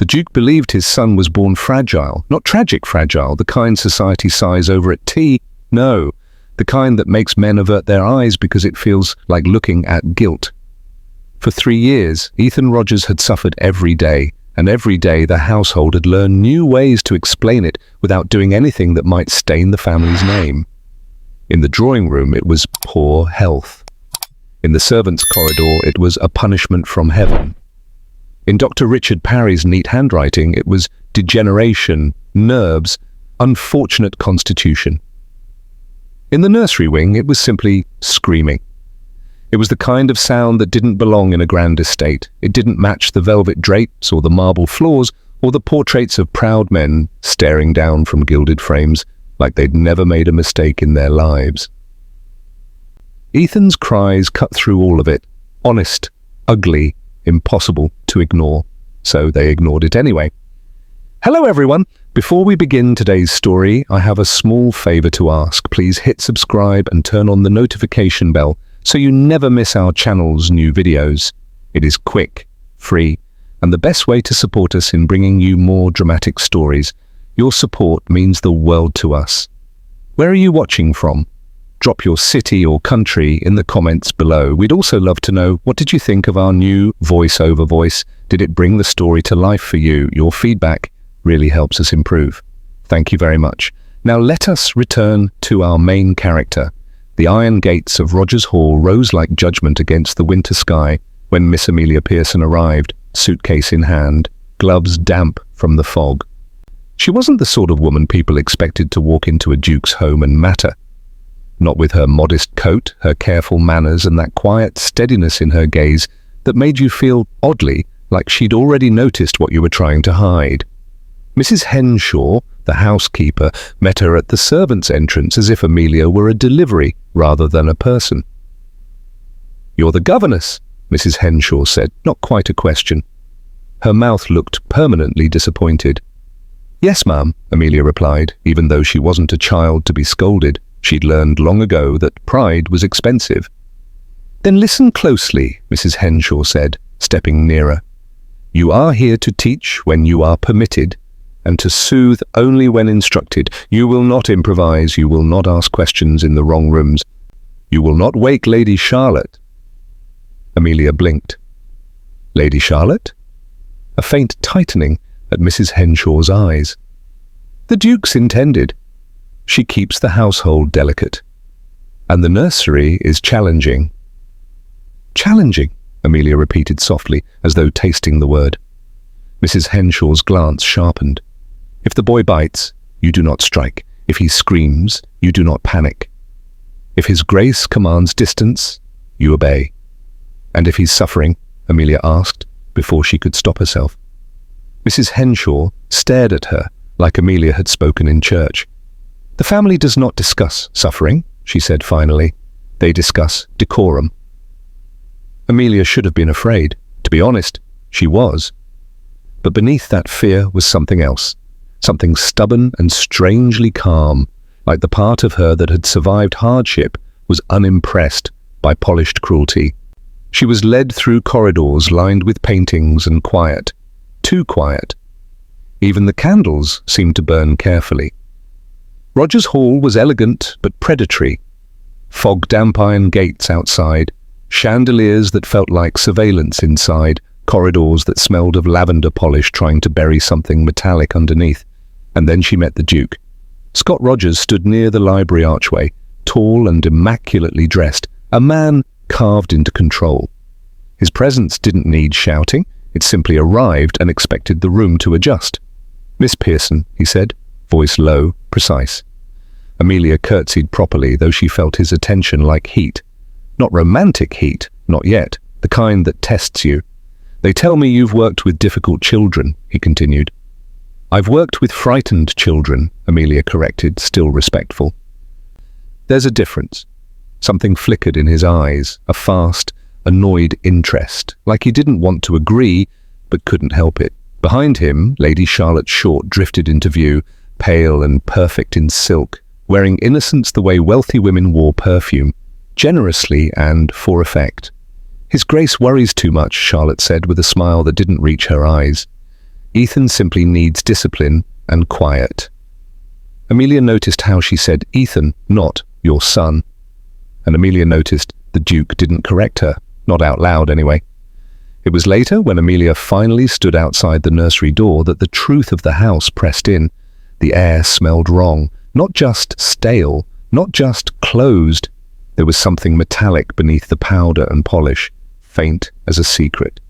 The Duke believed his son was born fragile, not tragic fragile, the kind society sighs over at tea. No, the kind that makes men avert their eyes because it feels like looking at guilt. For 3 years, Ethan Rogers had suffered every day, and every day the household had learned new ways to explain it without doing anything that might stain the family's name. In the drawing room, it was poor health. In the servants' corridor, it was a punishment from heaven. In Dr. Richard Parry's neat handwriting, it was degeneration, nerves, unfortunate constitution. In the nursery wing, it was simply screaming. It was the kind of sound that didn't belong in a grand estate. It didn't match the velvet drapes or the marble floors or the portraits of proud men staring down from gilded frames like they'd never made a mistake in their lives. Ethan's cries cut through all of it. Honest, ugly, impossible to ignore. So they ignored it anyway. Hello everyone! Before we begin today's story, I have a small favor to ask. Please hit subscribe and turn on the notification bell so you never miss our channel's new videos. It is quick, free, and the best way to support us in bringing you more dramatic stories. Your support means the world to us. Where are you watching from? Drop your city or country in the comments below. We'd also love to know, what did you think of our new voice-over voice? Did it bring the story to life for you? Your feedback really helps us improve. Thank you very much. Now let us return to our main character. The iron gates of Rogers Hall rose like judgment against the winter sky when Miss Amelia Pearson arrived, suitcase in hand, gloves damp from the fog. She wasn't the sort of woman people expected to walk into a duke's home and matter. Not with her modest coat, her careful manners, and that quiet steadiness in her gaze that made you feel, oddly, like she'd already noticed what you were trying to hide. Mrs. Henshaw, the housekeeper, met her at the servants' entrance as if Amelia were a delivery rather than a person. "You're the governess," Mrs. Henshaw said, not quite a question. Her mouth looked permanently disappointed. "Yes, ma'am," Amelia replied, even though she wasn't a child to be scolded. She'd learned long ago that pride was expensive. "Then listen closely," Mrs. Henshaw said, stepping nearer. "You are here to teach when you are permitted, and to soothe only when instructed. You will not improvise, you will not ask questions in the wrong rooms. You will not wake Lady Charlotte." Amelia blinked. "Lady Charlotte?" A faint tightening at Mrs. Henshaw's eyes. "The Duke's intended. She keeps the household delicate. And the nursery is challenging." "Challenging," Amelia repeated softly, as though tasting the word. Mrs. Henshaw's glance sharpened. "If the boy bites, you do not strike. If he screams, you do not panic. If his grace commands distance, you obey." "And if he's suffering?" Amelia asked, before she could stop herself. Mrs. Henshaw stared at her like Amelia had spoken in church. "The family does not discuss suffering," she said finally. "They discuss decorum." Amelia should have been afraid. To be honest, she was. But beneath that fear was something else. Something stubborn and strangely calm, like the part of her that had survived hardship was unimpressed by polished cruelty. She was led through corridors lined with paintings and quiet. Too quiet. Even the candles seemed to burn carefully. Rogers Hall was elegant but predatory. Fog-damp iron gates outside, chandeliers that felt like surveillance inside, corridors that smelled of lavender polish trying to bury something metallic underneath. And then she met the Duke. Scott Rogers stood near the library archway, tall and immaculately dressed, a man carved into control. His presence didn't need shouting, it simply arrived and expected the room to adjust. "Miss Pearson," he said, voice low, precise. Amelia curtsied properly, though she felt his attention like heat. Not romantic heat, not yet, the kind that tests you. "They tell me you've worked with difficult children," he continued. "I've worked with frightened children," Amelia corrected, still respectful. "There's a difference." Something flickered in his eyes, a fast, annoyed interest, like he didn't want to agree, but couldn't help it. Behind him, Lady Charlotte Short drifted into view, pale and perfect in silk, wearing innocence the way wealthy women wore perfume, generously and for effect. "His Grace worries too much," Charlotte said with a smile that didn't reach her eyes. Ethan simply needs discipline and quiet. Amelia noticed how she said Ethan, not your son. And Amelia noticed the Duke didn't correct her, not out loud anyway. It was later, when Amelia finally stood outside the nursery door, that the truth of the house pressed in. The air smelled wrong, not just stale, not just closed. There was something metallic beneath the powder and polish, faint as a secret.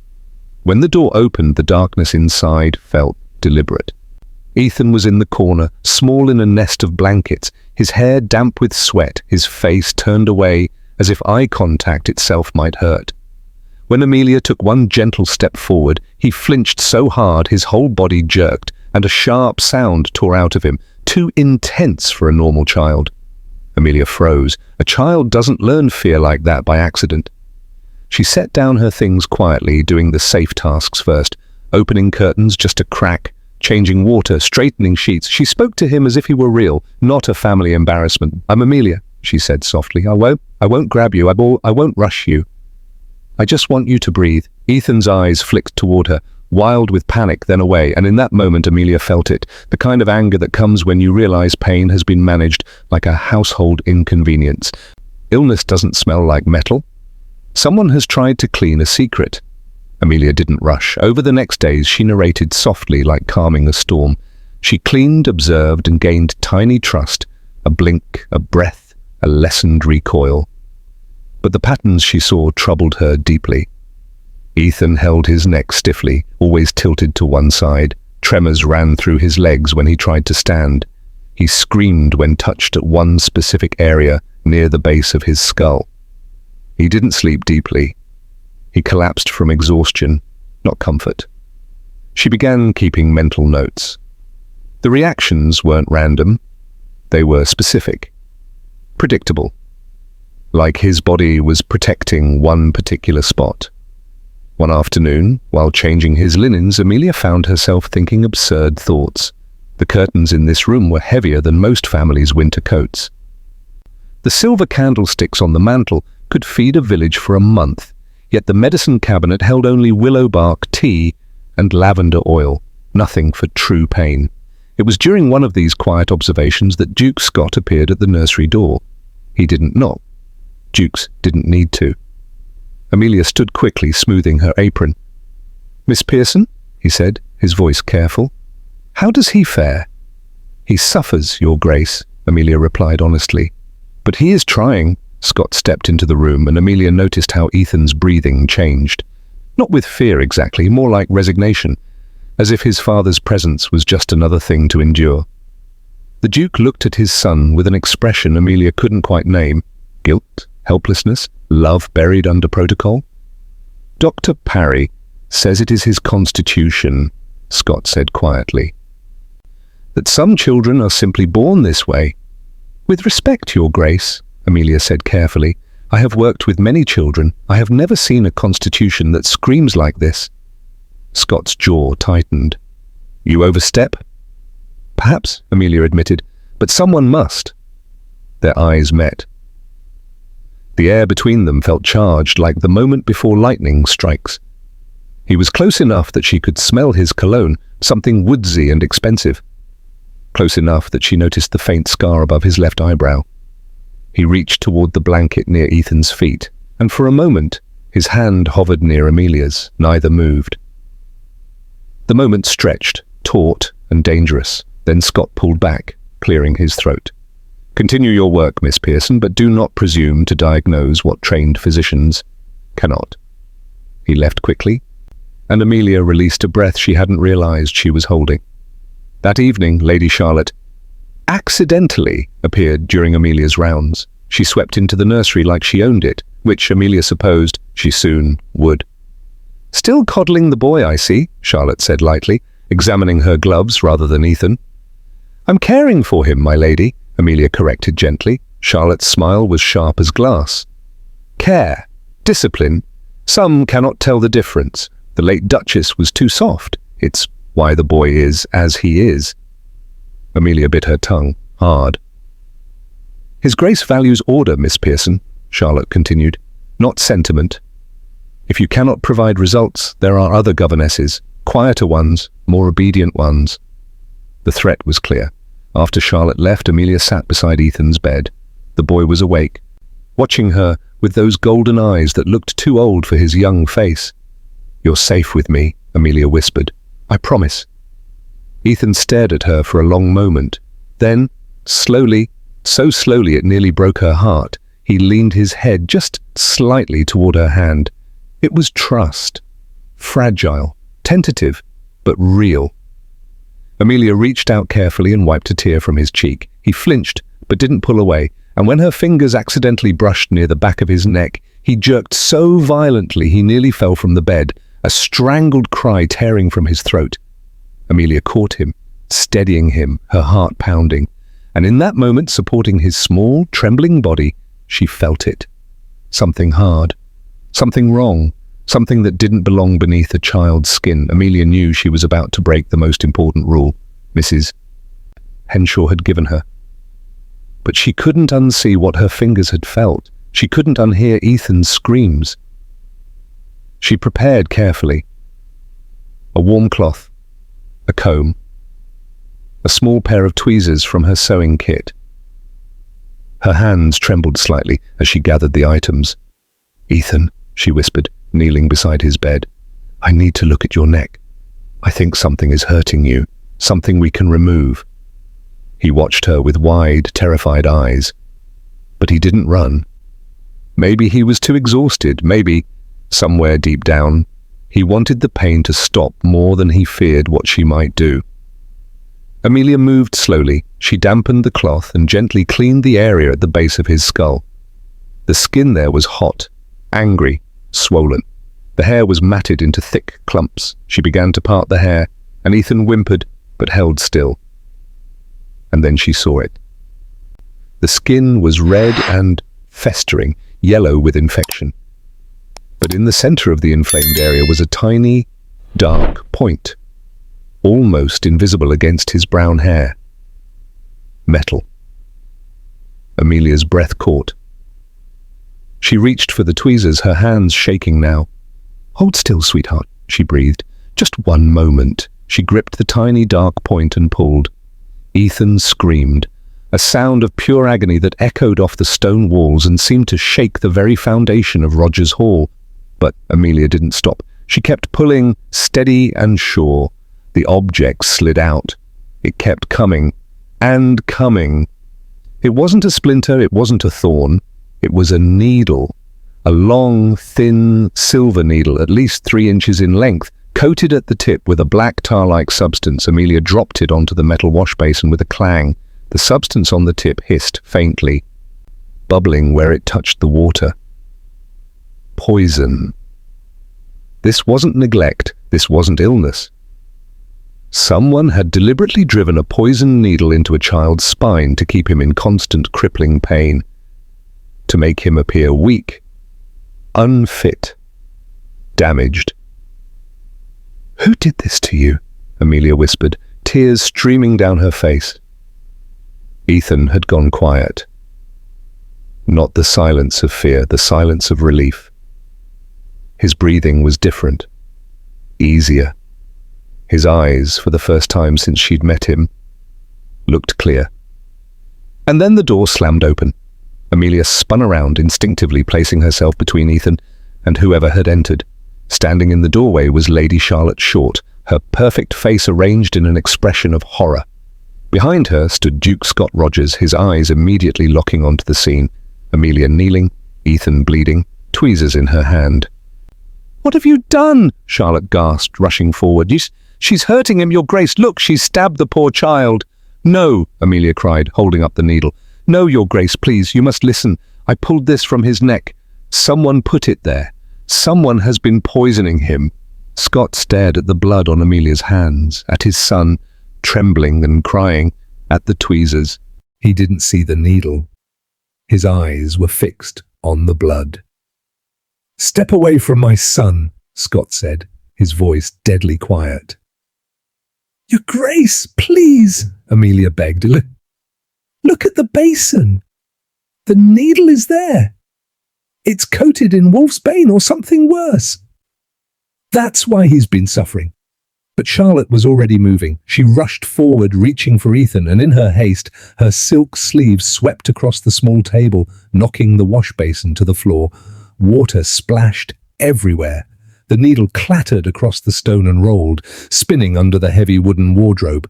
When the door opened, the darkness inside felt deliberate. Ethan was in the corner, small in a nest of blankets, his hair damp with sweat, his face turned away as if eye contact itself might hurt. When Amelia took one gentle step forward, he flinched so hard his whole body jerked, and a sharp sound tore out of him, too intense for a normal child. Amelia froze. A child doesn't learn fear like that by accident. She set down her things quietly, doing the safe tasks first, opening curtains just a crack, changing water, straightening sheets. She spoke to him as if he were real, not a family embarrassment. "I'm Amelia," she said softly. I won't grab you. I won't rush you. I just want you to breathe." Ethan's eyes flicked toward her, wild with panic, then away, and in that moment Amelia felt it, the kind of anger that comes when you realize pain has been managed like a household inconvenience. Illness doesn't smell like metal. Someone has tried to clean a secret. Amelia didn't rush. Over the next days, she narrated softly, like calming a storm. She cleaned, observed, and gained tiny trust, a blink, a breath, a lessened recoil. But the patterns she saw troubled her deeply. Ethan held his neck stiffly, always tilted to one side. Tremors ran through his legs when he tried to stand. He screamed when touched at one specific area near the base of his skull. He didn't sleep deeply. He collapsed from exhaustion, not comfort. She began keeping mental notes. The reactions weren't random. They were specific, predictable, like his body was protecting one particular spot. One afternoon, while changing his linens, Amelia found herself thinking absurd thoughts. The curtains in this room were heavier than most families' winter coats. The silver candlesticks on the mantel could feed a village for a month, yet the medicine cabinet held only willow bark tea and lavender oil, nothing for true pain. It was during one of these quiet observations that Duke Scott appeared at the nursery door. He didn't knock. Dukes didn't need to. Amelia stood quickly, smoothing her apron. "Miss Pearson," he said, his voice careful. "How does he fare?" "He suffers, Your Grace," Amelia replied honestly. "But he is trying." Scott stepped into the room, and Amelia noticed how Ethan's breathing changed. Not with fear exactly, more like resignation, as if his father's presence was just another thing to endure. The Duke looked at his son with an expression Amelia couldn't quite name. Guilt, helplessness, love buried under protocol. "Dr. Parry says it is his constitution," Scott said quietly. "That some children are simply born this way." "With respect, Your Grace," Amelia said carefully, "I have worked with many children. I have never seen a constitution that screams like this." Scott's jaw tightened. "You overstep?" "Perhaps," Amelia admitted, "but someone must." Their eyes met. The air between them felt charged, like the moment before lightning strikes. He was close enough that she could smell his cologne, something woodsy and expensive. Close enough that she noticed the faint scar above his left eyebrow. He reached toward the blanket near Ethan's feet, and for a moment, his hand hovered near Amelia's. Neither moved. The moment stretched, taut and dangerous. Then Scott pulled back, clearing his throat. "Continue your work, Miss Pearson, but do not presume to diagnose what trained physicians cannot." He left quickly, and Amelia released a breath she hadn't realized she was holding. That evening, Lady Charlotte accidentally appeared during Amelia's rounds. She swept into the nursery like she owned it, which Amelia supposed she soon would. "Still coddling the boy, I see," Charlotte said lightly, examining her gloves rather than Ethan. "I'm caring for him, my lady," Amelia corrected gently. Charlotte's smile was sharp as glass. "Care, discipline. Some cannot tell the difference. The late Duchess was too soft. It's why the boy is as he is." Amelia bit her tongue, hard. "His Grace values order, Miss Pearson," Charlotte continued, "not sentiment. If you cannot provide results, there are other governesses, Quieter ones, more obedient ones. The threat was clear. After Charlotte left, Amelia sat beside Ethan's bed. The boy was awake, watching her with those golden eyes that looked too old for his young face. "You're safe with me," Amelia whispered. "I promise." Ethan stared at her for a long moment. Then, slowly, so slowly it nearly broke her heart, he leaned his head just slightly toward her hand. It was trust. Fragile, tentative, but real. Amelia reached out carefully and wiped a tear from his cheek. He flinched, but didn't pull away, and when her fingers accidentally brushed near the back of his neck, he jerked so violently he nearly fell from the bed, a strangled cry tearing from his throat. Amelia caught him, steadying him, her heart pounding, and in that moment, supporting his small, trembling body, she felt it. Something hard, something wrong, something that didn't belong beneath a child's skin. Amelia knew she was about to break the most important rule Mrs. Henshaw had given her. But she couldn't unsee what her fingers had felt. She couldn't unhear Ethan's screams. She prepared carefully. A warm cloth, a comb, a small pair of tweezers from her sewing kit. Her hands trembled slightly as she gathered the items. "Ethan," she whispered, kneeling beside his bed, "I need to look at your neck. I think something is hurting you, something we can remove." He watched her with wide, terrified eyes. But he didn't run. Maybe he was too exhausted. Maybe, somewhere deep down, he wanted the pain to stop more than he feared what she might do. Amelia moved slowly. She dampened the cloth and gently cleaned the area at the base of his skull. The skin there was hot, angry, swollen. The hair was matted into thick clumps. She began to part the hair, and Ethan whimpered, but held still. And then she saw it. The skin was red and festering, yellow with infection. But in the center of the inflamed area was a tiny, dark point, almost invisible against his brown hair. Metal. Amelia's breath caught. She reached for the tweezers, her hands shaking now. "Hold still, sweetheart," she breathed. "Just one moment." She gripped the tiny dark point and pulled. Ethan screamed, a sound of pure agony that echoed off the stone walls and seemed to shake the very foundation of Roger's Hall. But Amelia didn't stop. She kept pulling, steady and sure. The object slid out. It kept coming, and coming. It wasn't a splinter, it wasn't a thorn. It was a needle. A long, thin, silver needle, at least 3 inches in length, coated at the tip with a black tar-like substance. Amelia dropped it onto the metal wash basin with a clang. The substance on the tip hissed faintly, bubbling where it touched the water. Poison. This wasn't neglect. This wasn't illness. Someone had deliberately driven a poisoned needle into a child's spine to keep him in constant crippling pain, to make him appear weak, unfit, damaged. "Who did this to you?" Amelia whispered, tears streaming down her face. Ethan had gone quiet. Not the silence of fear, the silence of relief. His breathing was different, easier. His eyes, for the first time since she'd met him, looked clear. And then the door slammed open. Amelia spun around, instinctively placing herself between Ethan and whoever had entered. Standing in the doorway was Lady Charlotte Short, her perfect face arranged in an expression of horror. Behind her stood Duke Scott Rogers, his eyes immediately locking onto the scene. Amelia kneeling, Ethan bleeding, tweezers in her hand. "What have you done?" Charlotte gasped, rushing forward. She's hurting him, Your Grace. Look, she's stabbed the poor child." "No," Amelia cried, holding up the needle. "No, Your Grace, please, you must listen. I pulled this from his neck. Someone put it there. Someone has been poisoning him." Scott stared at the blood on Amelia's hands, at his son, trembling and crying, at the tweezers. He didn't see the needle. His eyes were fixed on the blood. "Step away from my son," Scott said, his voice deadly quiet. "Your Grace, please," Amelia begged. Look at the basin. The needle is there. It's coated in wolfsbane or something worse. That's why he's been suffering. But Charlotte was already moving. She rushed forward, reaching for Ethan, and in her haste, her silk sleeve swept across the small table, knocking the wash basin to the floor. Water splashed everywhere. The needle clattered across the stone and rolled, spinning under the heavy wooden wardrobe.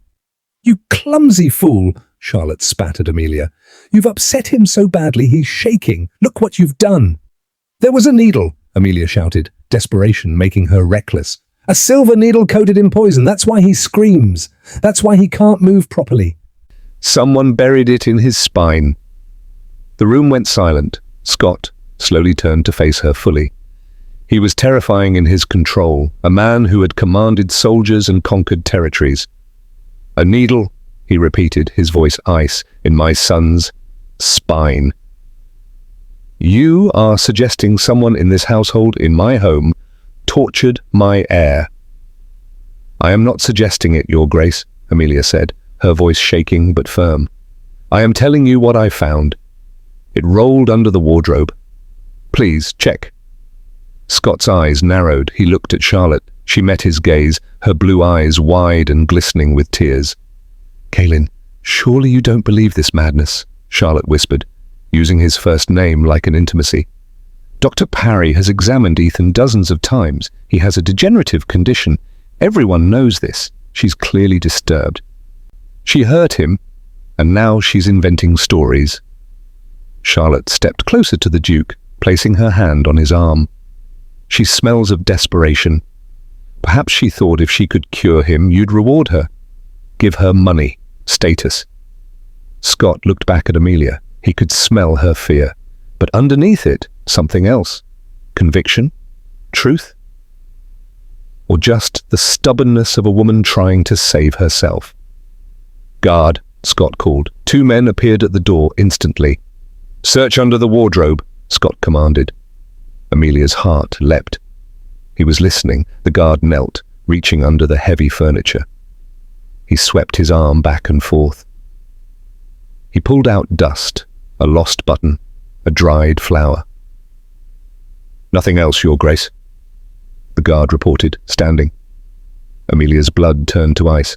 "You clumsy fool!" Charlotte spat at Amelia. "You've upset him so badly he's shaking. Look what you've done!" "There was a needle," Amelia shouted, desperation making her reckless. "A silver needle coated in poison. That's why he screams. That's why he can't move properly." "Someone buried it in his spine." The room went silent. Scott slowly turned to face her fully. He was terrifying in his control, a man who had commanded soldiers and conquered territories. "A needle," he repeated, his voice ice, "in my son's spine." "You are suggesting someone in this household, in my home, tortured my heir." "I am not suggesting it, Your Grace," Amelia said, her voice shaking but firm. "I am telling you what I found. It rolled under the wardrobe. Please, check." Scott's eyes narrowed. He looked at Charlotte. She met his gaze, her blue eyes wide and glistening with tears. "Kaelin, surely you don't believe this madness," Charlotte whispered, using his first name like an intimacy. "Dr. Parry has examined Ethan dozens of times. He has a degenerative condition. Everyone knows this. She's clearly disturbed. She hurt him, and now she's inventing stories." Charlotte stepped closer to the Duke, placing her hand on his arm. "She smells of desperation. Perhaps she thought if she could cure him, you'd reward her. Give her money, status." Scott looked back at Amelia. He could smell her fear, but underneath it, something else. Conviction? Truth? Or just the stubbornness of a woman trying to save herself? "Guard," Scott called. 2 men appeared at the door instantly. "Search under the wardrobe," Scott commanded. Amelia's heart leapt. He was listening. The guard knelt, reaching under the heavy furniture. He swept his arm back and forth. He pulled out dust, a lost button, a dried flower. "Nothing else, Your Grace," the guard reported, standing. Amelia's blood turned to ice.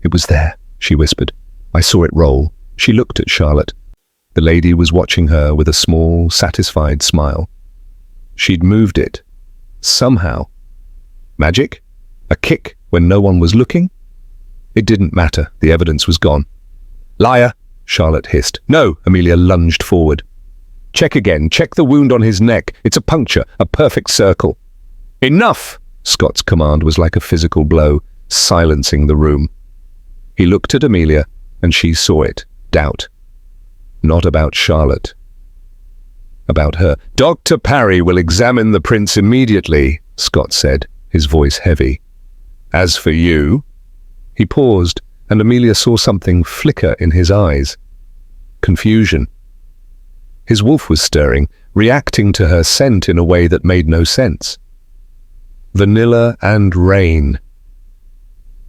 "It was there," she whispered. "I saw it roll." She looked at Charlotte. The lady was watching her with a small, satisfied smile. She'd moved it. Somehow. Magic? A kick when no one was looking? It didn't matter. The evidence was gone. "Liar!" Charlotte hissed. "No!" Amelia lunged forward. "Check again. Check the wound on his neck. It's a puncture, a perfect circle." "Enough!" Scott's command was like a physical blow, silencing the room. He looked at Amelia, and she saw it. Doubt. Not about Charlotte. About her. "Dr. Parry will examine the prince immediately," Scott said, his voice heavy. "As for you..." He paused, and Amelia saw something flicker in his eyes. Confusion. His wolf was stirring, reacting to her scent in a way that made no sense. Vanilla and rain.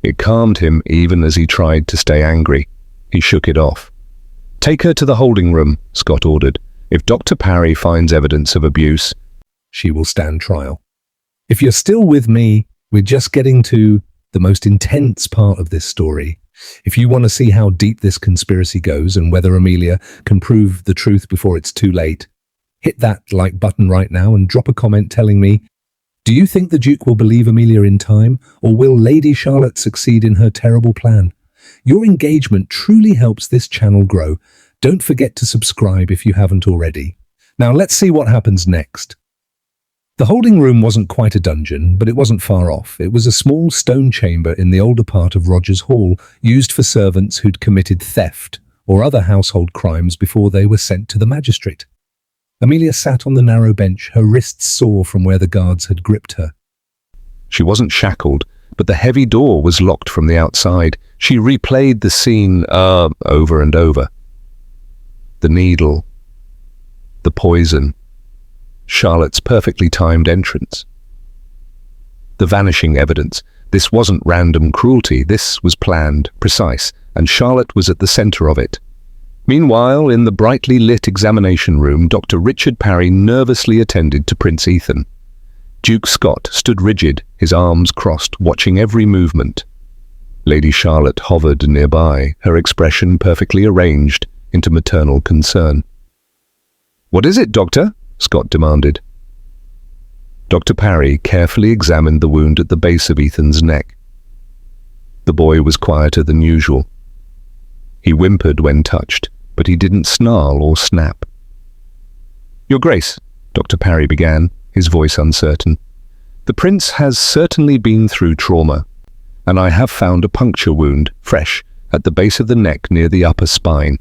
It calmed him even as he tried to stay angry. He shook it off. "Take her to the holding room," Scott ordered. "If Dr. Parry finds evidence of abuse, she will stand trial." If you're still with me, we're just getting to the most intense part of this story. If you want to see how deep this conspiracy goes and whether Amelia can prove the truth before it's too late, hit that like button right now and drop a comment telling me, do you think the Duke will believe Amelia in time, or will Lady Charlotte succeed in her terrible plan? Your engagement truly helps this channel grow. Don't forget to subscribe if you haven't already. Now let's see what happens next. The holding room wasn't quite a dungeon, but it wasn't far off. It was a small stone chamber in the older part of Rogers Hall, used for servants who'd committed theft or other household crimes before they were sent to the magistrate. Amelia sat on the narrow bench, her wrists sore from where the guards had gripped her. She wasn't shackled, but the heavy door was locked from the outside. She replayed the scene over and over. The needle, the poison, Charlotte's perfectly timed entrance. The vanishing evidence. This wasn't random cruelty, this was planned, precise, and Charlotte was at the center of it. Meanwhile, in the brightly lit examination room, Dr. Richard Parry nervously attended to Prince Ethan. Duke Scott stood rigid, his arms crossed, watching every movement. Lady Charlotte hovered nearby, her expression perfectly arranged into maternal concern. "What is it, Doctor?" Scott demanded. Dr. Parry carefully examined the wound at the base of Ethan's neck. The boy was quieter than usual. He whimpered when touched, but he didn't snarl or snap. "Your Grace," Dr. Parry began, his voice uncertain, "the prince has certainly been through trauma, and I have found a puncture wound, fresh, at the base of the neck near the upper spine."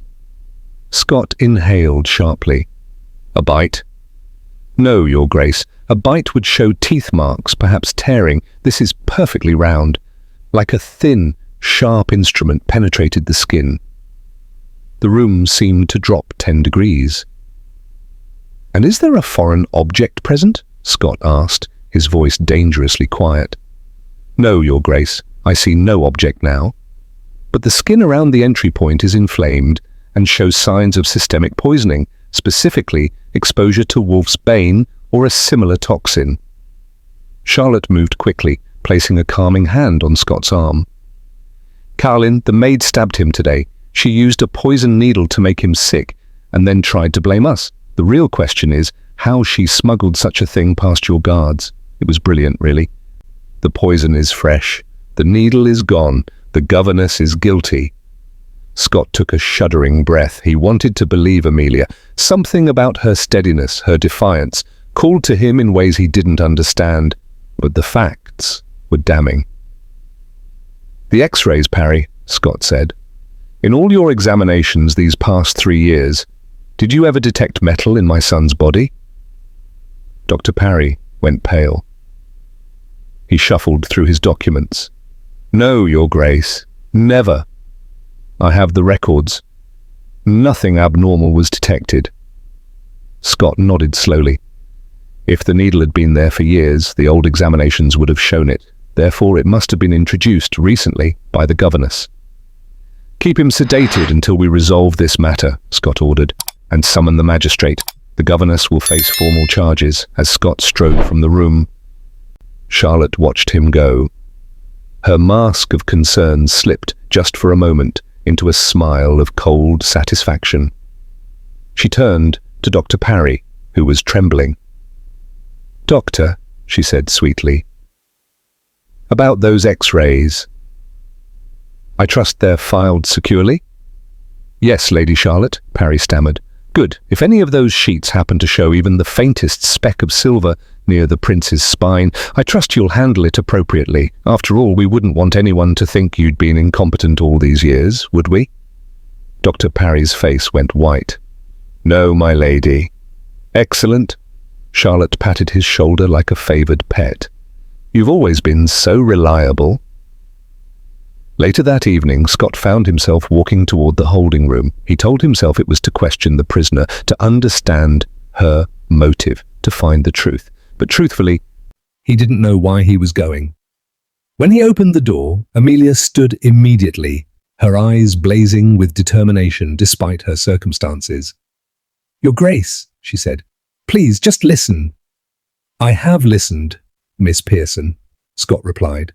Scott inhaled sharply. "A bite?" "No, Your Grace. A bite would show teeth marks, perhaps tearing. This is perfectly round, like a thin, sharp instrument penetrated the skin." The room seemed to drop 10 degrees. "And is there a foreign object present?" Scott asked, his voice dangerously quiet. "No, Your Grace. I see no object now. But the skin around the entry point is inflamed and shows signs of systemic poisoning, specifically exposure to wolf's bane or a similar toxin." Charlotte moved quickly, placing a calming hand on Scott's arm. "Carlin, the maid stabbed him today. She used a poison needle to make him sick and then tried to blame us. The real question is how she smuggled such a thing past your guards. It was brilliant, really. The poison is fresh. The needle is gone. The governess is guilty." Scott took a shuddering breath. He wanted to believe Amelia. Something about her steadiness, her defiance, called to him in ways he didn't understand, but the facts were damning. "The X-rays, Parry," Scott said. "In all your examinations these past 3 years, did you ever detect metal in my son's body?" Dr. Parry went pale. He shuffled through his documents. "No, Your Grace, never. I have the records. Nothing abnormal was detected." Scott nodded slowly. If the needle had been there for years, the old examinations would have shown it. Therefore, it must have been introduced recently by the governess. "Keep him sedated until we resolve this matter," Scott ordered, "and summon the magistrate. The governess will face formal charges," as Scott strode from the room. Charlotte watched him go. Her mask of concern slipped, just for a moment, into a smile of cold satisfaction. She turned to Dr. Parry, who was trembling. "Doctor," she said sweetly, "about those X-rays. I trust they're filed securely?" "Yes, Lady Charlotte," Parry stammered. "Good. If any of those sheets happen to show even the faintest speck of silver near the prince's spine, I trust you'll handle it appropriately. After all, we wouldn't want anyone to think you'd been incompetent all these years, would we?" Dr. Parry's face went white. "No, my lady." "Excellent." Charlotte patted his shoulder like a favored pet. "You've always been so reliable." Later that evening, Scott found himself walking toward the holding room. He told himself it was to question the prisoner, to understand her motive, to find the truth. But truthfully, he didn't know why he was going. When he opened the door, Amelia stood immediately, her eyes blazing with determination despite her circumstances. "Your Grace," she said, "please just listen." "I have listened, Miss Pearson," Scott replied,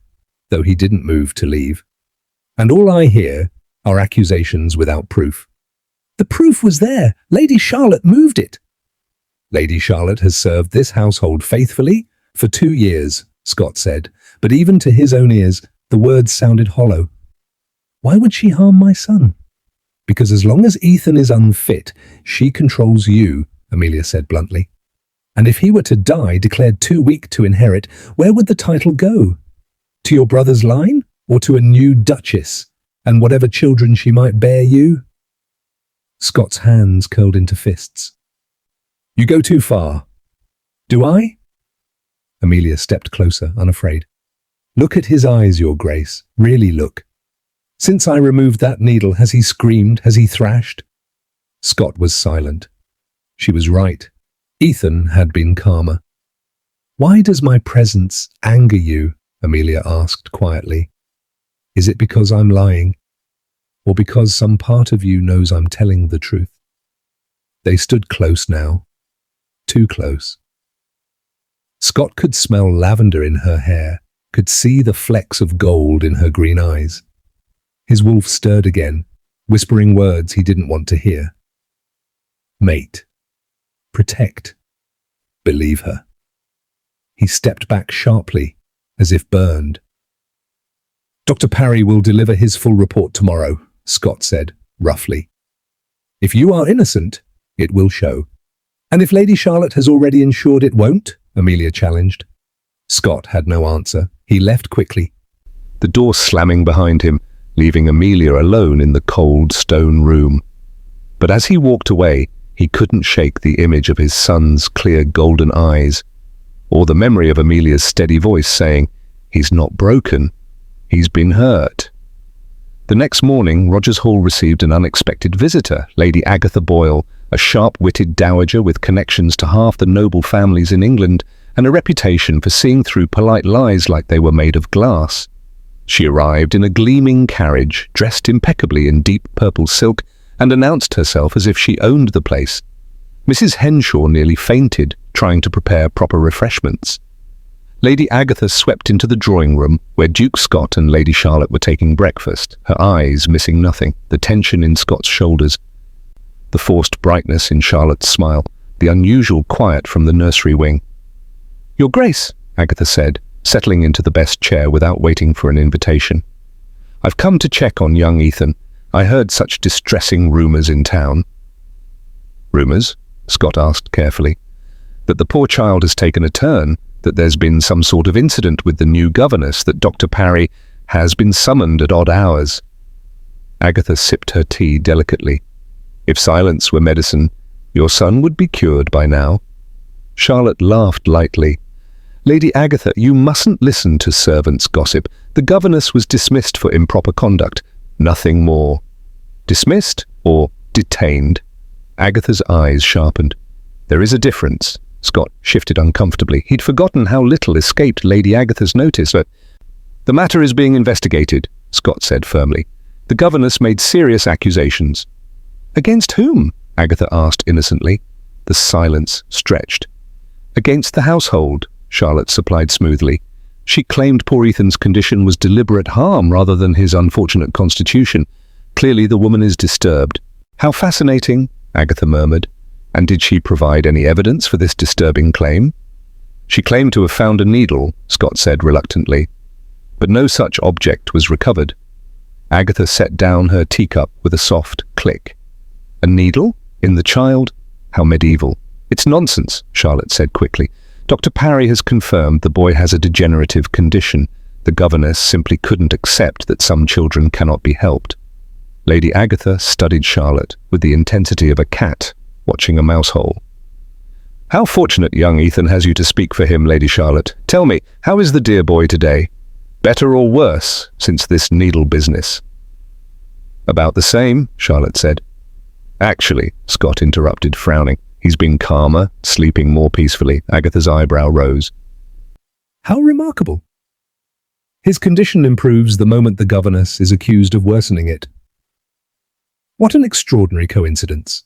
though he didn't move to leave. "And all I hear are accusations without proof." "The proof was there. Lady Charlotte moved it." "Lady Charlotte has served this household faithfully for 2 years, Scott said, but even to his own ears, the words sounded hollow. "Why would she harm my son?" "Because as long as Ethan is unfit, she controls you," Amelia said bluntly. "And if he were to die, declared too weak to inherit, where would the title go? To your brother's line? Or to a new Duchess, and whatever children she might bear you?" Scott's hands curled into fists. "You go too far." "Do I?" Amelia stepped closer, unafraid. "Look at his eyes, Your Grace. Really look. Since I removed that needle, has he screamed? Has he thrashed?" Scott was silent. She was right. Ethan had been calmer. "Why does my presence anger you?" Amelia asked quietly. "Is it because I'm lying? Or because some part of you knows I'm telling the truth?" They stood close now. Too close. Scott could smell lavender in her hair, could see the flecks of gold in her green eyes. His wolf stirred again, whispering words he didn't want to hear. Mate. Protect. Believe her. He stepped back sharply, as if burned. Dr. Parry will deliver his full report tomorrow, Scott said, roughly. If you are innocent, it will show. And if Lady Charlotte has already ensured it won't? Amelia challenged. Scott had no answer. He left quickly, the door slamming behind him, leaving Amelia alone in the cold stone room. But as he walked away, he couldn't shake the image of his son's clear golden eyes, or the memory of Amelia's steady voice saying, "He's not broken, he's been hurt." The next morning, Rogers Hall received an unexpected visitor, Lady Agatha Boyle, a sharp-witted dowager with connections to half the noble families in England and a reputation for seeing through polite lies like they were made of glass. She arrived in a gleaming carriage, dressed impeccably in deep purple silk, and announced herself as if she owned the place. Mrs. Henshaw nearly fainted, trying to prepare proper refreshments. Lady Agatha swept into the drawing room, where Duke Scott and Lady Charlotte were taking breakfast, her eyes missing nothing, the tension in Scott's shoulders, the forced brightness in Charlotte's smile, the unusual quiet from the nursery wing. "Your Grace," Agatha said, settling into the best chair without waiting for an invitation. "I've come to check on young Ethan. I heard such distressing rumours in town." "Rumours?" Scott asked carefully. "That the poor child has taken a turn, that there's been some sort of incident with the new governess, that Dr. Parry has been summoned at odd hours." Agatha sipped her tea delicately. "If silence were medicine, your son would be cured by now." Charlotte laughed lightly. "Lady Agatha, you mustn't listen to servants' gossip. The governess was dismissed for improper conduct. Nothing more." "Dismissed or detained?" Agatha's eyes sharpened. "There is a difference." Scott shifted uncomfortably. He'd forgotten how little escaped Lady Agatha's notice. "The matter is being investigated," Scott said firmly. "The governess made serious accusations." "Against whom?" Agatha asked innocently. The silence stretched. "Against the household," Charlotte supplied smoothly. "She claimed poor Ethan's condition was deliberate harm rather than his unfortunate constitution. Clearly the woman is disturbed." "How fascinating," Agatha murmured. "And did she provide any evidence for this disturbing claim?" "She claimed to have found a needle," Scott said reluctantly. "But no such object was recovered." Agatha set down her teacup with a soft click. "A needle? In the child? How medieval." "It's nonsense," Charlotte said quickly. "Dr. Parry has confirmed the boy has a degenerative condition. The governess simply couldn't accept that some children cannot be helped." Lady Agatha studied Charlotte with the intensity of a cat watching a mousehole. "How fortunate young Ethan has you to speak for him, Lady Charlotte. Tell me, how is the dear boy today? Better or worse since this needle business?" "About the same," Charlotte said. "Actually," Scott interrupted, frowning. "He's been calmer, sleeping more peacefully." Agatha's eyebrow rose. "How remarkable." "His condition improves the moment the governess is accused of worsening it." "What an extraordinary coincidence."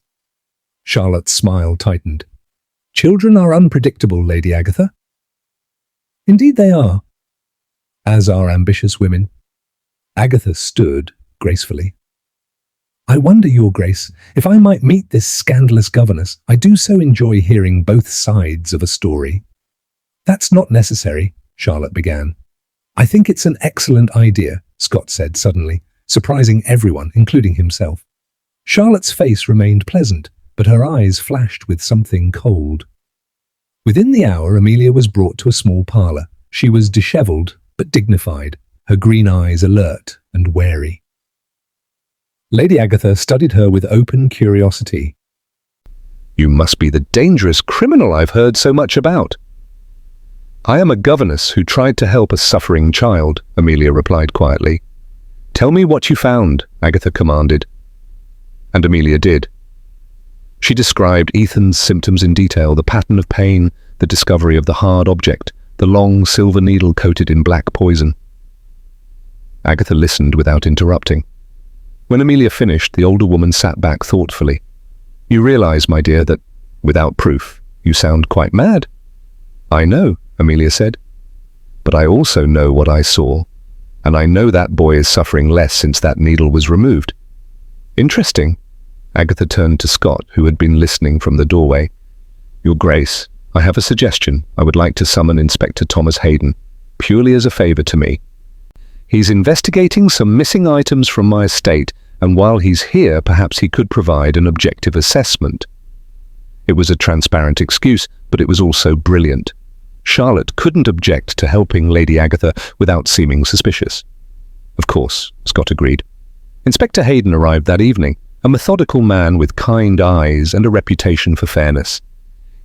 Charlotte's smile tightened. "Children are unpredictable, Lady Agatha." "Indeed they are. As are ambitious women." Agatha stood gracefully. "I wonder, Your Grace, if I might meet this scandalous governess. I do so enjoy hearing both sides of a story." "That's not necessary," Charlotte began. "I think it's an excellent idea," Scott said suddenly, surprising everyone, including himself. Charlotte's face remained pleasant, but her eyes flashed with something cold. Within the hour, Amelia was brought to a small parlour. She was dishevelled, but dignified, her green eyes alert and wary. Lady Agatha studied her with open curiosity. "You must be the dangerous criminal I've heard so much about." "I am a governess who tried to help a suffering child," Amelia replied quietly. "Tell me what you found," Agatha commanded. And Amelia did. She described Ethan's symptoms in detail, the pattern of pain, the discovery of the hard object, the long silver needle coated in black poison. Agatha listened without interrupting. When Amelia finished, the older woman sat back thoughtfully. "You realize, my dear, that, without proof, you sound quite mad." "I know," Amelia said. "But I also know what I saw, and I know that boy is suffering less since that needle was removed." "Interesting." Agatha turned to Scott, who had been listening from the doorway. "Your Grace, I have a suggestion. I would like to summon Inspector Thomas Hayden, purely as a favor to me. He's investigating some missing items from my estate, and while he's here, perhaps he could provide an objective assessment." It was a transparent excuse, but it was also brilliant. Charlotte couldn't object to helping Lady Agatha without seeming suspicious. "Of course," Scott agreed. Inspector Hayden arrived that evening, a methodical man with kind eyes and a reputation for fairness.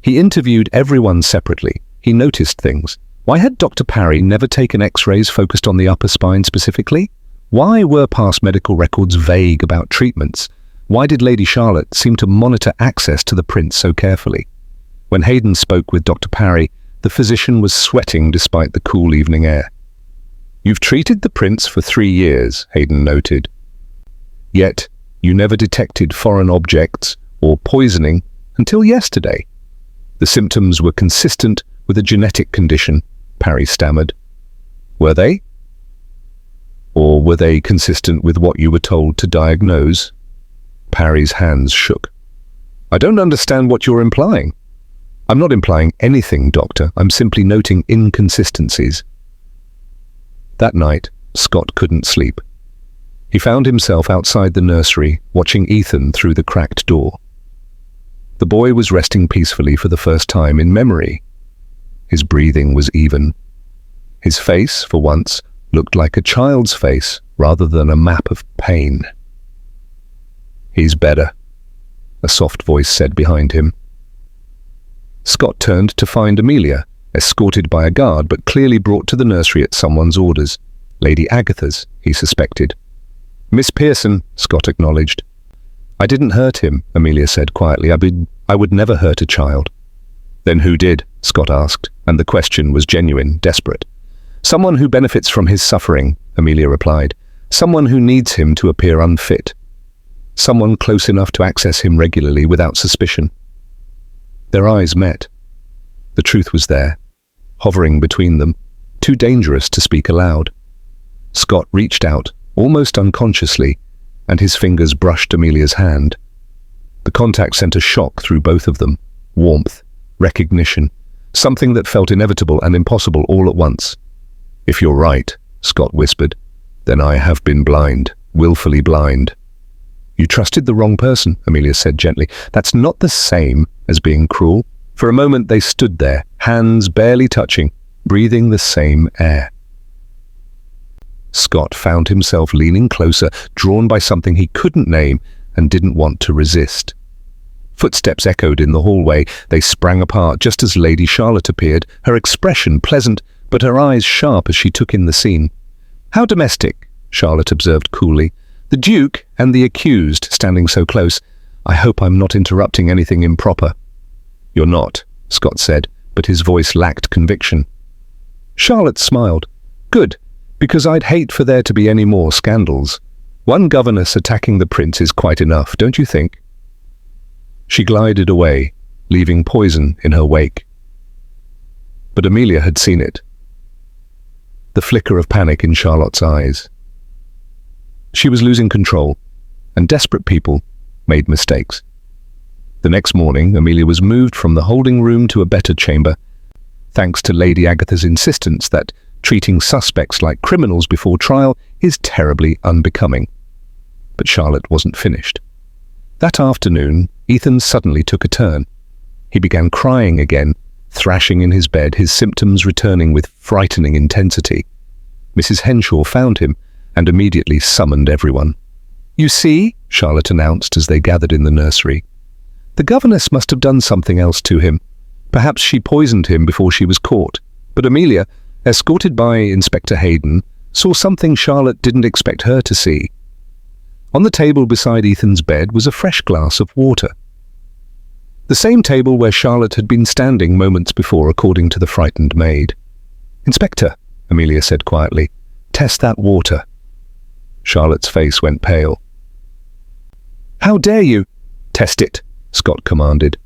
He interviewed everyone separately. He noticed things. Why had Dr. Parry never taken X-rays focused on the upper spine specifically? Why were past medical records vague about treatments? Why did Lady Charlotte seem to monitor access to the prince so carefully? When Hayden spoke with Dr. Parry, the physician was sweating despite the cool evening air. "You've treated the prince for 3 years, Hayden noted. Yet, you never detected foreign objects or poisoning until yesterday. The symptoms were consistent with a genetic condition," Parry stammered. "Were they? Or were they consistent with what you were told to diagnose?" Parry's hands shook. "I don't understand what you're implying." "I'm not implying anything, Doctor. I'm simply noting inconsistencies." That night, Scott couldn't sleep. He found himself outside the nursery, watching Ethan through the cracked door. The boy was resting peacefully for the first time in memory. His breathing was even. His face, for once, looked like a child's face rather than a map of pain. "He's better," a soft voice said behind him. Scott turned to find Amelia, escorted by a guard but clearly brought to the nursery at someone's orders. Lady Agatha's, he suspected. "Miss Pearson," Scott acknowledged. "I didn't hurt him," Amelia said quietly. I would never hurt a child." "Then who did?" Scott asked, and the question was genuine, desperate. "Someone who benefits from his suffering," Amelia replied. "Someone who needs him to appear unfit. Someone close enough to access him regularly without suspicion." Their eyes met. The truth was there, hovering between them, too dangerous to speak aloud. Scott reached out, almost unconsciously, and his fingers brushed Amelia's hand. The contact sent a shock through both of them. Warmth, recognition, something that felt inevitable and impossible all at once. "If you're right," Scott whispered, "then I have been blind, willfully blind." "You trusted the wrong person," Amelia said gently. "That's not the same as being cruel." For a moment they stood there, hands barely touching, breathing the same air. Scott found himself leaning closer, drawn by something he couldn't name and didn't want to resist. Footsteps echoed in the hallway. They sprang apart just as Lady Charlotte appeared, her expression pleasant, but her eyes sharp as she took in the scene. "How domestic," Charlotte observed coolly. "The Duke and the accused standing so close. I hope I'm not interrupting anything improper." "You're not," Scott said, but his voice lacked conviction. Charlotte smiled. "Good, because I'd hate for there to be any more scandals. One governess attacking the prince is quite enough, don't you think?" She glided away, leaving poison in her wake. But Amelia had seen it. The flicker of panic in Charlotte's eyes. She was losing control, and desperate people made mistakes. The next morning, Amelia was moved from the holding room to a better chamber, thanks to Lady Agatha's insistence that treating suspects like criminals before trial is terribly unbecoming. But Charlotte wasn't finished. That afternoon, Ethan suddenly took a turn. He began crying again, thrashing in his bed, his symptoms returning with frightening intensity. Mrs. Henshaw found him and immediately summoned everyone. "You see," Charlotte announced as they gathered in the nursery, "the governess must have done something else to him. Perhaps she poisoned him before she was caught. But Amelia, escorted by Inspector Hayden, saw something Charlotte didn't expect her to see. On the table beside Ethan's bed was a fresh glass of water. The same table where Charlotte had been standing moments before, according to the frightened maid. "Inspector," Amelia said quietly, "test that water." Charlotte's face went pale. "How dare you?" "Test it," Scott commanded.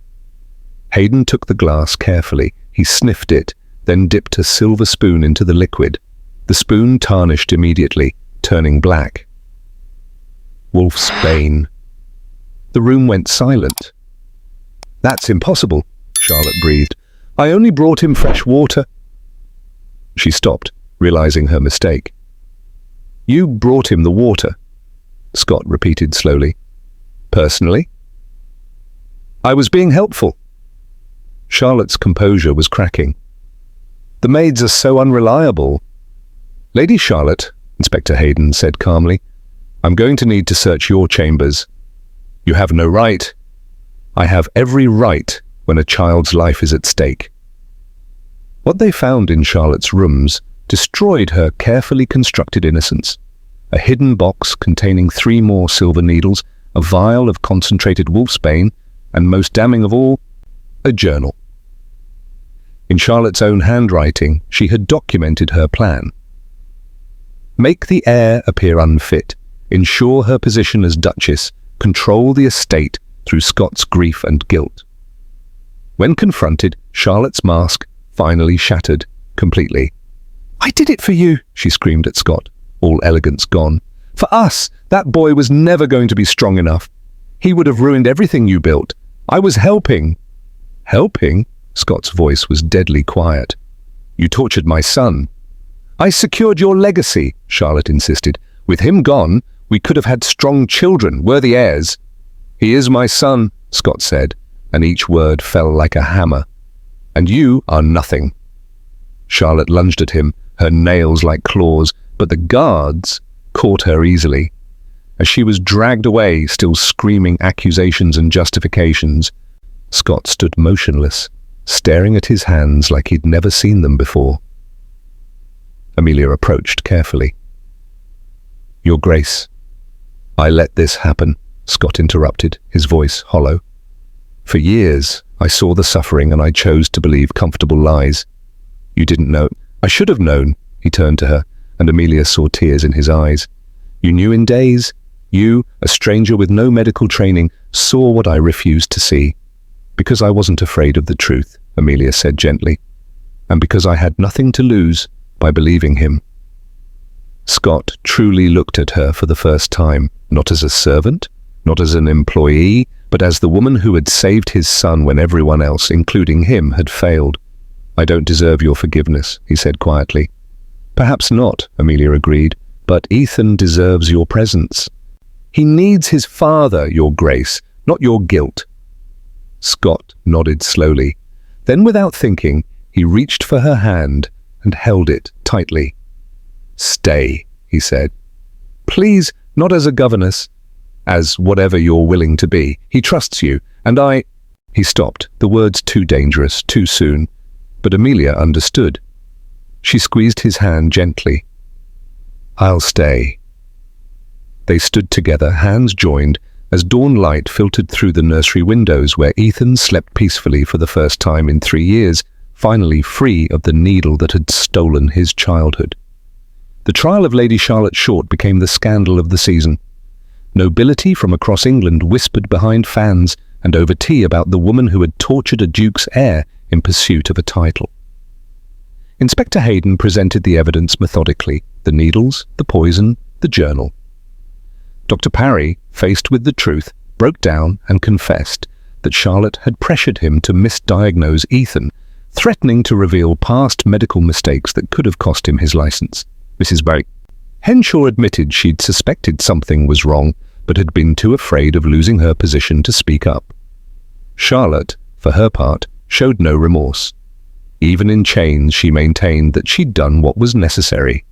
Hayden took the glass carefully. He sniffed it, then dipped a silver spoon into the liquid. The spoon tarnished immediately, turning black. Wolf's bane. The room went silent. "That's impossible," Charlotte breathed. "I only brought him fresh water." She stopped, realizing her mistake. "You brought him the water," Scott repeated slowly. "Personally?" "I was being helpful." Charlotte's composure was cracking. "The maids are so unreliable." "Lady Charlotte," Inspector Hayden said calmly, "I'm going to need to search your chambers." "You have no right." "I have every right when a child's life is at stake." What they found in Charlotte's rooms destroyed her carefully constructed innocence. A hidden box containing 3 more silver needles, a vial of concentrated wolfsbane, and most damning of all, a journal. In Charlotte's own handwriting, she had documented her plan. Make the heir appear unfit, ensure her position as Duchess, control the estate through Scott's grief and guilt. When confronted, Charlotte's mask finally shattered completely. "I did it for you," she screamed at Scott, all elegance gone. "For us, that boy was never going to be strong enough. He would have ruined everything you built. I was helping." "Helping?" Scott's voice was deadly quiet. "You tortured my son." "I secured your legacy," Charlotte insisted. "With him gone, we could have had strong children, worthy heirs." "He is my son," Scott said, and each word fell like a hammer. "And you are nothing." Charlotte lunged at him, her nails like claws, but the guards caught her easily. As she was dragged away, still screaming accusations and justifications, Scott stood motionless, staring at his hands like he'd never seen them before. Amelia approached carefully. "Your Grace." "I let this happen," Scott interrupted, his voice hollow. "For years, I saw the suffering and I chose to believe comfortable lies. You didn't know." "I should have known," he turned to her, and Amelia saw tears in his eyes. "You knew in days. You, a stranger with no medical training, saw what I refused to see." "Because I wasn't afraid of the truth," Amelia said gently. "And because I had nothing to lose by believing him." Scott truly looked at her for the first time, not as a servant, not as an employee, but as the woman who had saved his son when everyone else, including him, had failed. "I don't deserve your forgiveness," he said quietly. "Perhaps not," Amelia agreed, "but Ethan deserves your presence. He needs his father, Your Grace, not your guilt." Scott nodded slowly. Then, without thinking, he reached for her hand and held it tightly. "Stay," he said. "Please, not as a governess, as whatever you're willing to be. He trusts you, and I—" He stopped, the words too dangerous, too soon. But Amelia understood. She squeezed his hand gently. "I'll stay." They stood together, hands joined, as dawn light filtered through the nursery windows where Ethan slept peacefully for the first time in 3 years, finally free of the needle that had stolen his childhood. The trial of Lady Charlotte Short became the scandal of the season. Nobility from across England whispered behind fans and over tea about the woman who had tortured a duke's heir in pursuit of a title. Inspector Hayden presented the evidence methodically: the needles, the poison, the journal. Dr. Parry, faced with the truth, broke down and confessed that Charlotte had pressured him to misdiagnose Ethan, threatening to reveal past medical mistakes that could have cost him his license. Mrs. Henshaw admitted she'd suspected something was wrong, but had been too afraid of losing her position to speak up. Charlotte, for her part, showed no remorse. Even in chains, she maintained that she'd done what was necessary.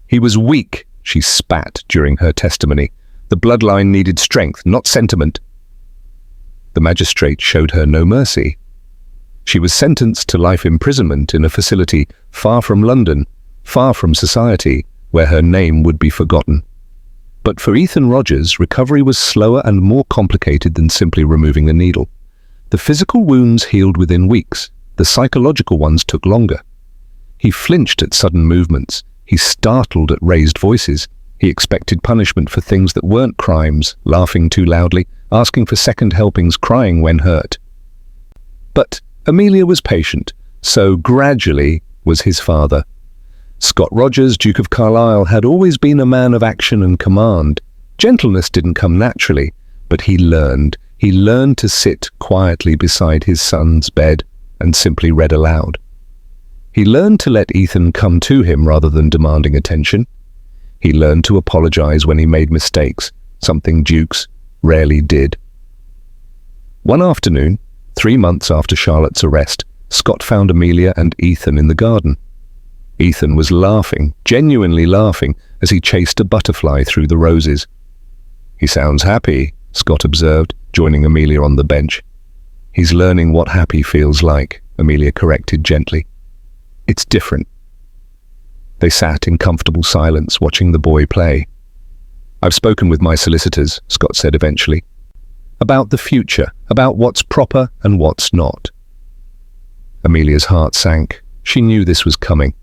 "He was weak," she spat during her testimony. "The bloodline needed strength, not sentiment." The magistrate showed her no mercy. She was sentenced to life imprisonment in a facility far from London, far from society, where her name would be forgotten. But for Ethan Rogers, recovery was slower and more complicated than simply removing a needle. The physical wounds healed within weeks. The psychological ones took longer. He flinched at sudden movements. He startled at raised voices. He expected punishment for things that weren't crimes, laughing too loudly, asking for second helpings, crying when hurt. But Amelia was patient, So gradually was his father. Scott Rogers, Duke of Carlisle, had always been a man of action and command. Gentleness didn't come naturally, but he learned. He learned to sit quietly beside his son's bed and simply read aloud. He learned to let Ethan come to him rather than demanding attention. He learned to apologize when he made mistakes, something dukes rarely did. One afternoon, 3 months after Charlotte's arrest, Scott found Amelia and Ethan in the garden. Ethan was laughing, genuinely laughing, as he chased a butterfly through the roses. "He sounds happy," Scott observed, joining Amelia on the bench. "He's learning what happy feels like," Amelia corrected gently. "It's different." They sat in comfortable silence, watching the boy play. "I've spoken with my solicitors," Scott said eventually, "about the future, about what's proper and what's not." Amelia's heart sank. She knew this was coming.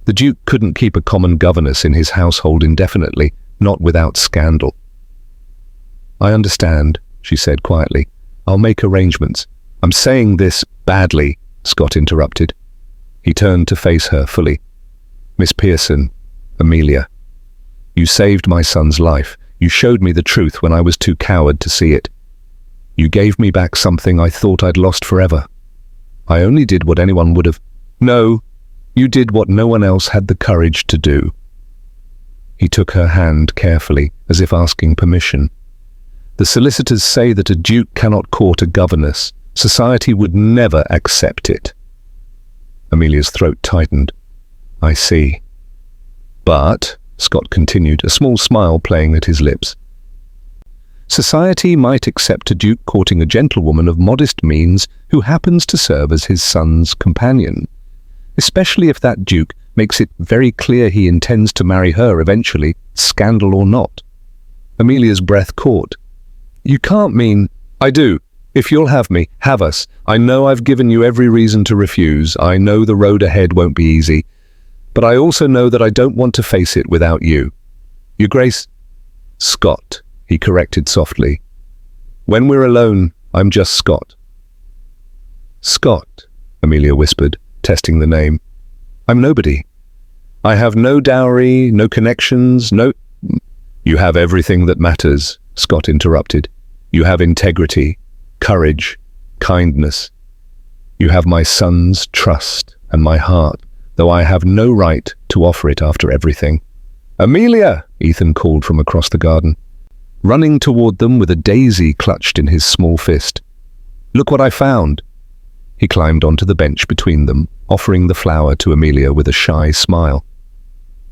The Duke couldn't keep a common governess in his household indefinitely, not without scandal. "I understand," she said quietly. "I'll make arrangements." "I'm saying this badly," Scott interrupted. He turned to face her fully. "Miss Pearson, Amelia, you saved my son's life. You showed me the truth when I was too coward to see it. You gave me back something I thought I'd lost forever. I only did what anyone would have. No, you did what no one else had the courage to do." He took her hand carefully, as if asking permission. "The solicitors say that a duke cannot court a governess. Society would never accept it." Amelia's throat tightened. "I see." "But," Scott continued, a small smile playing at his lips, "society might accept a duke courting a gentlewoman of modest means who happens to serve as his son's companion, especially if that duke makes it very clear he intends to marry her eventually, scandal or not." Amelia's breath caught. "You can't mean—" "I do. If you'll have me, have us. I know I've given you every reason to refuse. I know the road ahead won't be easy. But I also know that I don't want to face it without you. Your Grace—" "Scott," he corrected softly. "When we're alone, I'm just Scott." "Scott," Amelia whispered, testing the name. "I'm nobody. I have no dowry, no connections, no—" "You have everything that matters," Scott interrupted. "You have integrity, courage, kindness. You have my son's trust and my heart, though I have no right to offer it after everything." "Amelia!" Ethan called from across the garden, running toward them with a daisy clutched in his small fist. "Look what I found." He climbed onto the bench between them, offering the flower to Amelia with a shy smile.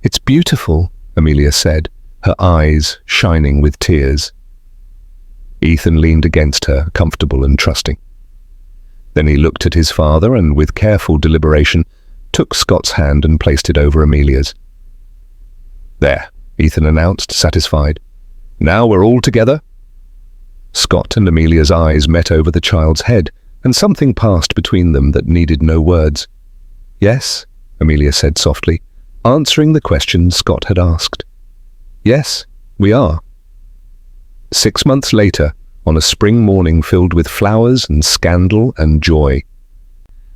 "It's beautiful," Amelia said, her eyes shining with tears. Ethan leaned against her, comfortable and trusting. Then he looked at his father and, with careful deliberation, took Scott's hand and placed it over Amelia's. "There," Ethan announced, satisfied. "Now we're all together." Scott and Amelia's eyes met over the child's head, and something passed between them that needed no words. "Yes," Amelia said softly, answering the question Scott had asked. "Yes, we are." 6 months later, on a spring morning filled with flowers and scandal and joy,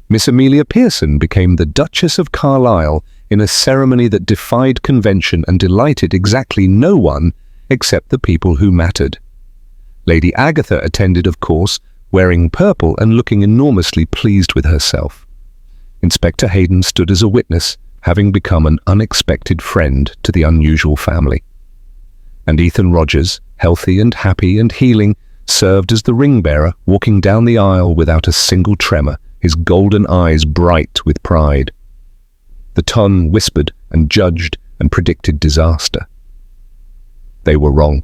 Miss Amelia Pearson became the Duchess of Carlisle in a ceremony that defied convention and delighted exactly no one except the people who mattered. Lady Agatha attended, of course, wearing purple and looking enormously pleased with herself. Inspector Hayden stood as a witness, having become an unexpected friend to the unusual family. And Ethan Rogers, healthy and happy and healing, served as the ring-bearer, walking down the aisle without a single tremor, his golden eyes bright with pride. The tongue whispered and judged and predicted disaster. They were wrong,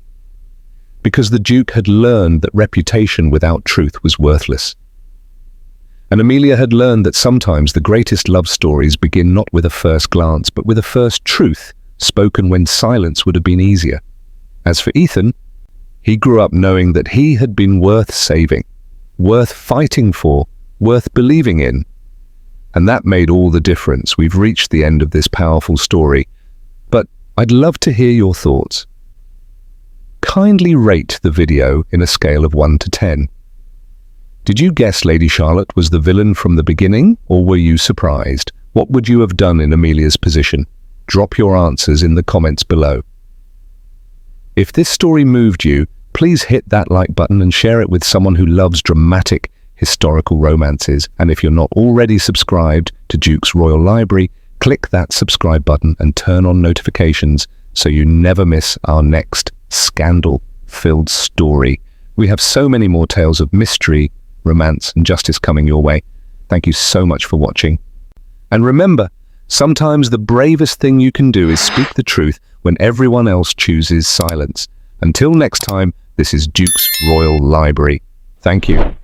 because the Duke had learned that reputation without truth was worthless. And Amelia had learned that sometimes the greatest love stories begin not with a first glance, but with a first truth, spoken when silence would have been easier. As for Ethan, he grew up knowing that he had been worth saving, worth fighting for, worth believing in. And that made all the difference. We've reached the end of this powerful story, but I'd love to hear your thoughts. Kindly rate the video in a scale of 1 to 10. Did you guess Lady Charlotte was the villain from the beginning, or were you surprised? What would you have done in Amelia's position? Drop your answers in the comments below. If this story moved you, please hit that like button and share it with someone who loves dramatic historical romances. And if you're not already subscribed to Duke's Royal Library, click that subscribe button and turn on notifications so you never miss our next scandal-filled story. We have so many more tales of mystery, romance and justice coming your way. Thank you so much for watching. And remember, sometimes the bravest thing you can do is speak the truth when everyone else chooses silence. Until next time, this is Duke's Royal Library. Thank you.